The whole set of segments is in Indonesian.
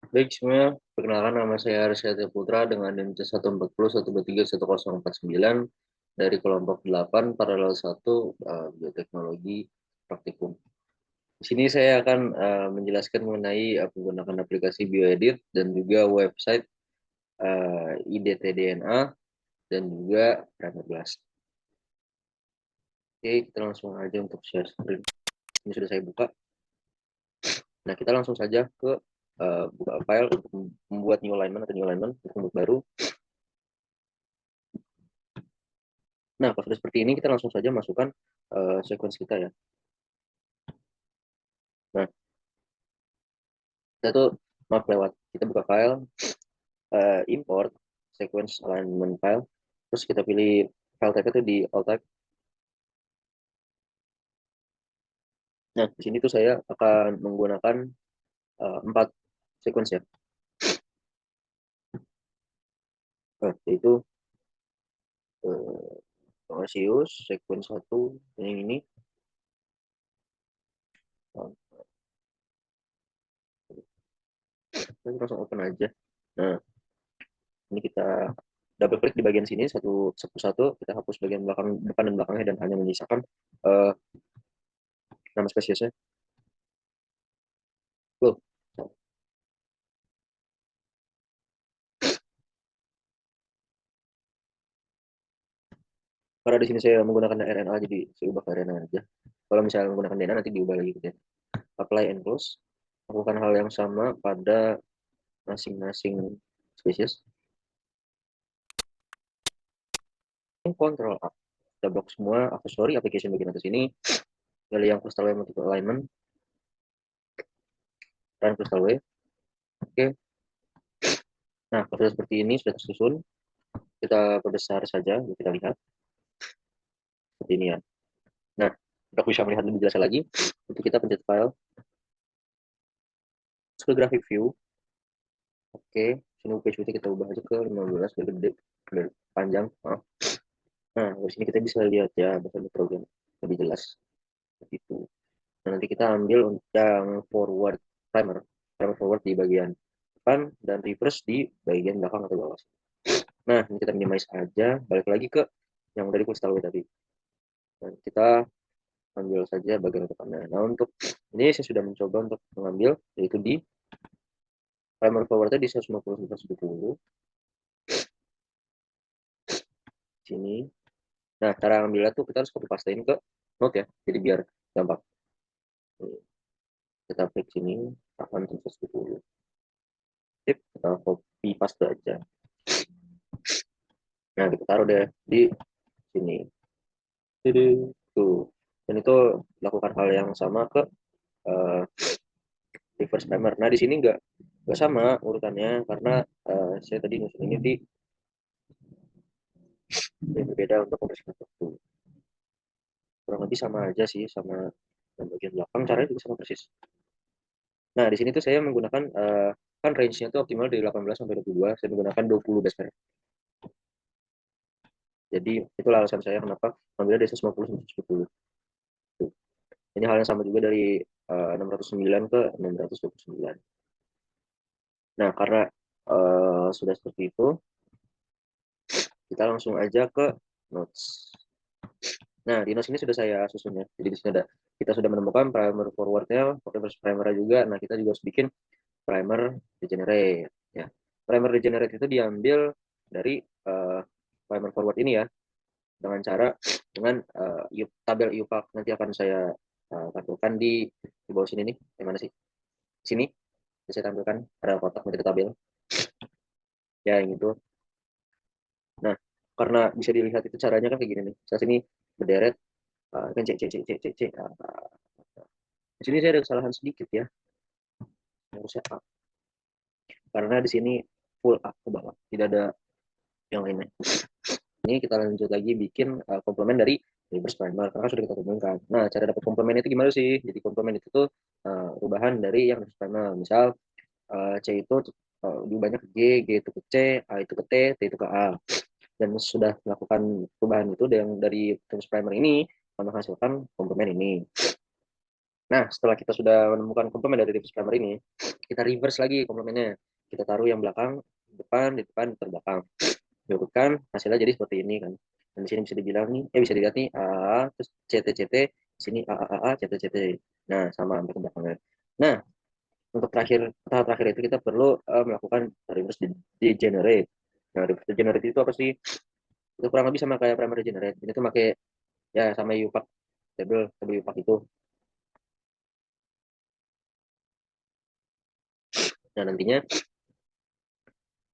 Baik semuanya, perkenalkan nama saya Arsyad Putra dengan NIM 140 123 1049 dari kelompok 8 paralel 1 Bioteknologi Praktikum. Di sini saya akan menjelaskan mengenai menggunakan aplikasi BioEdit dan juga website IDT-DNA dan juga Primer Blast. Oke, kita langsung aja untuk share screen. Ini sudah saya buka. Nah, kita langsung saja ke buka file untuk membuat new alignment atau new alignment untuk baru. Nah, kalau sudah seperti ini, kita langsung saja masukkan sequence kita ya. Nah, kita tuh maaf lewat. Kita buka file, import sequence alignment file, terus kita pilih file type itu di all type. Nah, di sini tuh saya akan menggunakan 4 sequence ya. Nah, yaitu Gaussius, sequence 1, yang ini. Nah, kita langsung open aja. Nah, ini kita double klik di bagian sini satu, kita hapus bagian belakang, depan dan belakangnya dan hanya menyisakan nama spesiesnya. Cool. Karena di sini saya menggunakan RNA jadi saya ubah ke RNA aja. Kalau misalnya menggunakan DNA nanti diubah lagi gitu ya. Apply and close. Lakukan hal yang sama pada masing-masing spesies. Control A. Kita blok semua aksesori application bagian atas ini. Pilih yang crystal wave multiple alignment. Run crystal wave. Oke. Nah, kalau sudah seperti ini sudah tersusun, kita perbesar saja. Kita lihat seperti ini ya. Nah, untuk bisa melihat lebih jelas lagi, untuk kita pencet file, ke graphic view. Oke, sini page width kita ubah aja ke 15, biar gede, biar panjang. Nah, dari sini kita bisa lihat ya, bahasa program lebih jelas. Begitu. Nah, nanti kita ambil untuk yang forward primer, primer forward di bagian depan dan reverse di bagian belakang atau bawah. Nah, ini kita minimize aja, balik lagi ke yang dari crystal way tadi. Nah, kita ambil saja bagian depannya. Nah, untuk ini saya sudah mencoba untuk mengambil, yaitu di primer forwardnya di 150-170 sini. Nah, cara ngambilnya tuh kita harus copy pastein ke note ya, jadi biar gampang. Kita klik sini, akan 170. Tip, kita copy paste aja. Nah, kita taruh deh di sini. Jadi, tuh. Dan itu lakukan hal yang sama ke uh, reverse primer. Nah, di sini nggak sama urutannya karena saya tadi nyusun ini di berbeda untuk membersihkan waktu. Kurang lebih sama aja sih sama yang bagian belakang, caranya juga sama persis. Nah, di sini tuh saya menggunakan kan range-nya tuh optimal dari 18 sampai 22, saya menggunakan 20 base pair. Jadi itulah alasan saya kenapa mengambil dari 150 sampai 110. Ini hal yang sama juga dari 609 ke 629. Nah, karena sudah seperti itu, kita langsung aja ke notes. Nah, di notes ini sudah saya susun ya. Jadi di sini ada kita sudah menemukan primer forwardnya, reverse primer juga. Nah, kita juga harus bikin primer regenerate. Ya, primer regenerate itu diambil dari primer forward ini ya, dengan cara dengan tabel IUPAC nanti akan saya tampilkan di bawah sini nih. Di mana sih? Sini. Saya tampilkan ada kotak metode tabel. Ya, yang itu. Nah, karena bisa dilihat itu caranya kan kayak gini nih. Saya sini berderet, kan cek, cek, cek, cek, cek, cek. Di sini saya ada kesalahan sedikit ya. Harusnya A. Karena di sini full A ke bawah. Tidak ada yang lainnya. Ini kita lanjut lagi bikin komplement dari reverse primer. Karena sudah kita temukan. Nah, cara dapat komplement itu gimana sih? Jadi komplement itu tuh perubahan dari yang reverse primer. Misal C itu diubahnya ke G itu ke C, A itu ke T itu ke A. Dan sudah melakukan perubahan itu yang dari reverse primer ini menghasilkan komplement ini. Nah, setelah kita sudah menemukan komplement dari reverse primer ini, kita reverse lagi komplemennya. Kita taruh yang belakang, di depan, terbelakang. Diurutkan, hasilnya jadi seperti ini kan. Dan di sini bisa dibilang nih, bisa dilihat nih, A, terus CT, di sini A, CT. Nah, sama sampai ke belakangnya. Nah, untuk tahap terakhir itu kita perlu melakukan reverse degenerate. Nah, reverse degenerate itu apa sih? Itu kurang lebih sama kayak primary generate. Ini tuh pakai ya sama UPAC table UPAC itu. Nah, nantinya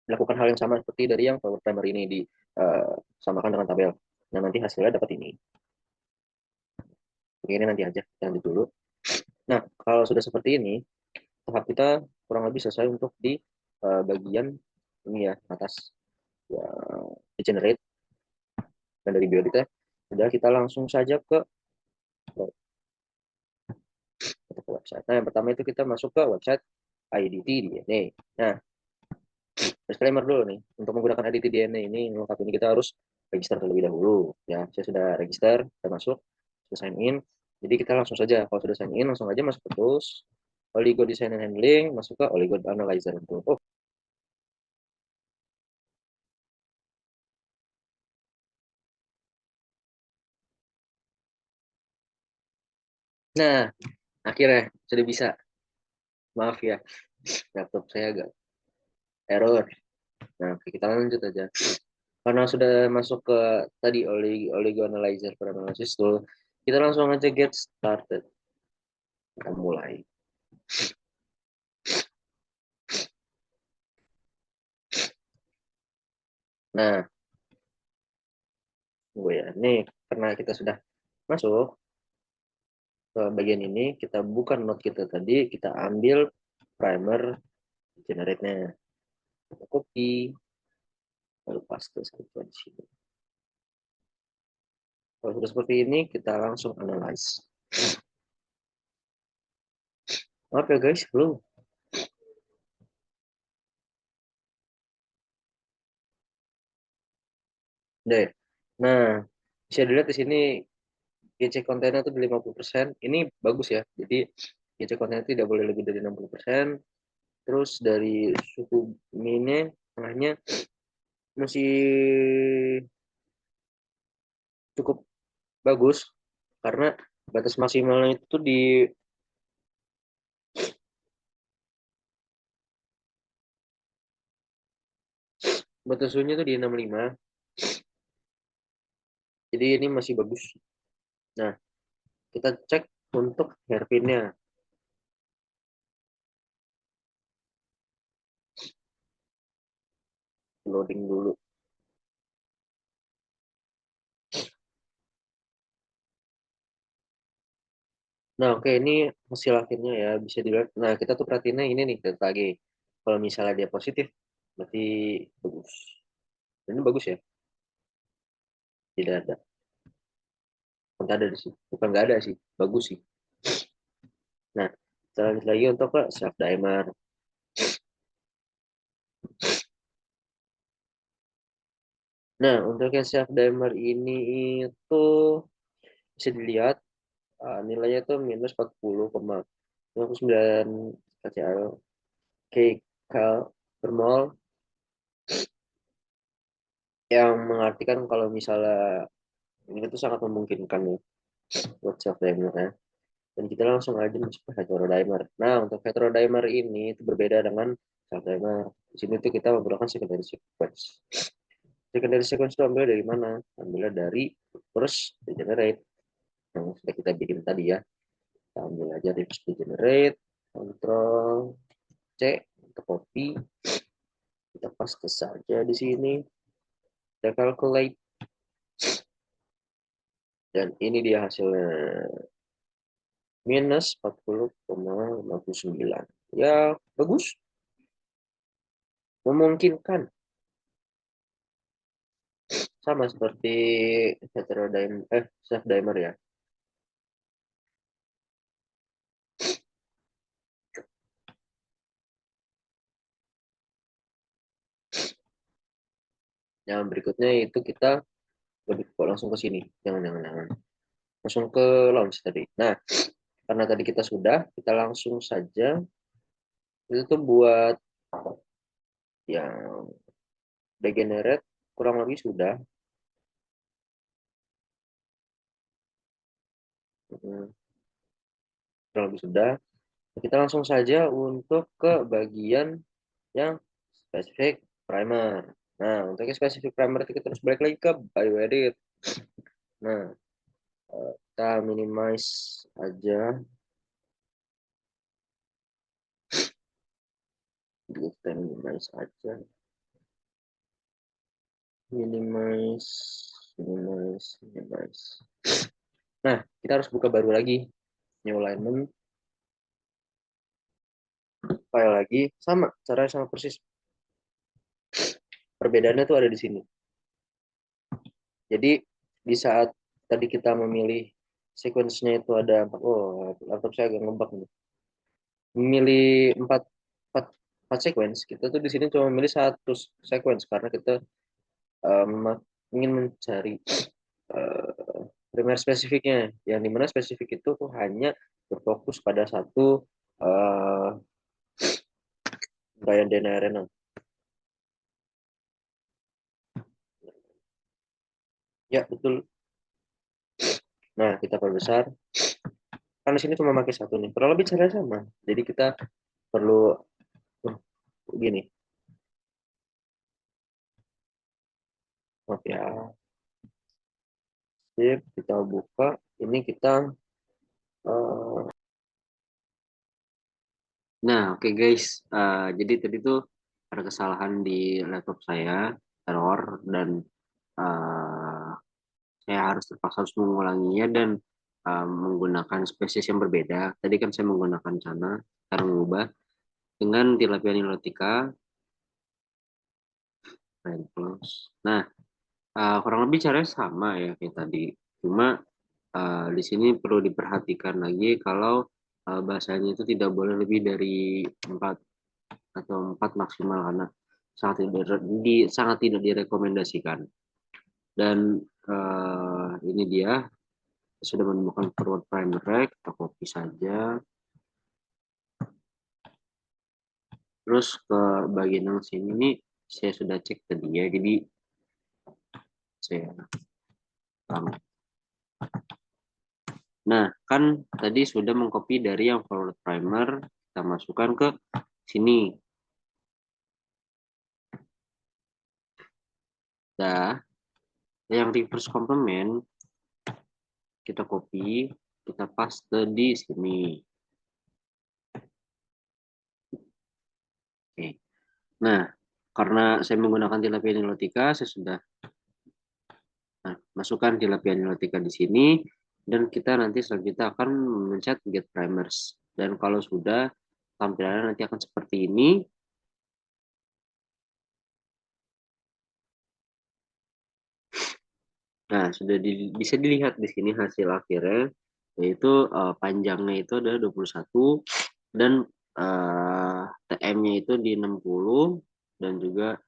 melakukan hal yang sama seperti dari yang power primer ini disamakan dengan tabel. Nah, nanti hasilnya dapat ini. Oke, ini nanti aja, jangan dulu. Nah, kalau sudah seperti ini, tahap kita kurang lebih selesai untuk di bagian ini ya, atas ya, generate. Dan dari biodata, sudah kita langsung saja ke website. Nah, yang pertama itu kita masuk ke website IDT DNA. Nah, disclaimer dulu nih, untuk menggunakan IDT DNA ini, lengkap ini kita harus register terlebih dahulu. Ya, saya sudah register, kita masuk, sudah sign in. Jadi kita langsung saja, kalau sudah sign in, langsung aja masuk ke tools, Oligo Design and Handling, masuk ke Oligo Analyzer. Oh, nah, akhirnya sudah bisa. Maaf ya, laptop saya agak error. Nah, kita lanjut aja. Karena sudah masuk ke tadi Oligo Analyzer per Analysis Tool, kita langsung aja get started. Kita mulai. Nah, gue ya, nih karena kita sudah masuk ke bagian ini, kita buka note kita tadi, kita ambil primer generate-nya. Kita copy, lalu paste saja di sini. Kalau sudah seperti ini, kita langsung analyze. Maaf ya guys, belum. Deh. Nah, bisa dilihat di sini GC kontennya itu di 50%. Ini bagus ya. Jadi GC kontennya tidak boleh lebih dari 60%. Terus dari suku mine tengahnya masih cukup bagus karena batas maksimalnya itu di batas suhunya itu di 65. Jadi ini masih bagus. Nah, kita cek untuk hairpinnya. Loading dulu. Nah, oke, ini hasil akhirnya ya bisa dilihat. Nah, kita tuh perhatiinnya ini nih data lagi. Kalau misalnya dia positif, berarti bagus. Ini bagus ya, tidak ada. Bukan ada sih, bukan nggak ada sih, bagus sih. Nah, kita lanjut lagi untuk ke self dimer. Nah, untuk yang self dimer ini itu bisa dilihat nilainya itu minus 40,59 kcal kcal per mol, yang mengartikan kalau misalnya ini itu sangat memungkinkan nih buat self dimer ya. Dan kita langsung aja masuk ke heterodimer. Nah, untuk heterodimer ini itu berbeda dengan self dimer. Di sini tuh kita menggunakan secondary sequence. Secondary sequence itu ambil dari mana? Ambilnya dari reverse degenerate yang sudah kita bikin tadi ya. Kita ambil aja reverse degenerate, control C untuk copy, kita paste saja di sini, kita calculate, dan ini dia hasilnya minus 40,59. Ya, bagus, memungkinkan, sama seperti heterodimer self dimer ya. Yang berikutnya itu kita lebih kok langsung ke sini, jangan langsung ke launch tadi. Nah, karena tadi kita sudah, kita langsung saja itu tuh buat yang degenerate kurang lebih sudah. Hmm, kurang lebih sudah. Kita langsung saja untuk ke bagian yang spesifik primer. Nah, untuk yang spesifik primer kita terus balik lagi ke bioedit. Nah, kita minimize aja. Kita minimize aja. Minimize, minimize, minimize. Nah, kita harus buka baru lagi. New alignment, file lagi. Sama, caranya sama persis. Perbedaannya tuh ada di sini. Jadi, di saat tadi kita memilih sequence-nya itu ada, oh, laptop saya agak ngebug nih. Memilih 4 sequence, kita tuh di sini cuma memilih 1 sequence karena kita ingin mencari primer spesifiknya, yang dimana spesifik itu tuh hanya berfokus pada satu Brian Dena Arena. Ya, betul. Nah, kita perbesar. Karena sini cuma pakai satu nih. Kurang lebih caranya sama. Jadi kita perlu gini. Maaf ya. Sip, kita buka. Ini kita Nah, oke guys. Jadi tadi tuh ada kesalahan di laptop saya, error, dan uh, saya terpaksa harus mengulanginya dan menggunakan spesies yang berbeda. Tadi kan saya menggunakan Cana, sekarang mengubah dengan tilapia nilotica, red close. Nah, kurang lebih caranya sama ya kayak tadi. Cuma di sini perlu diperhatikan lagi kalau bahasanya itu tidak boleh lebih dari 4 atau 4 maksimal karena sangat tidak direkomendasikan. Dan ini dia sudah menemukan forward primer rack, kita copy saja. Terus ke bagian yang sini nih saya sudah cek tadi ya, jadi saya nah kan tadi sudah mengcopy dari yang forward primer, kita masukkan ke sini. Nah, yang reverse complement kita copy, kita paste di sini. Oke. Nah, karena saya menggunakan tilapia nilotica, saya sudah masukkan tilapia nilotica di sini, dan kita nanti selanjutnya akan mencet get primers. Dan kalau sudah, tampilannya nanti akan seperti ini. Nah, sudah bisa dilihat di sini hasil akhirnya, yaitu panjangnya itu adalah 21 dan TM-nya itu di 60 dan juga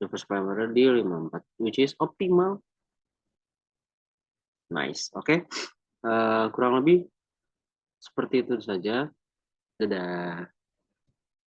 reverse primer di 54, which is optimal. Nice, oke. Okay. Kurang lebih seperti itu saja. Dadah.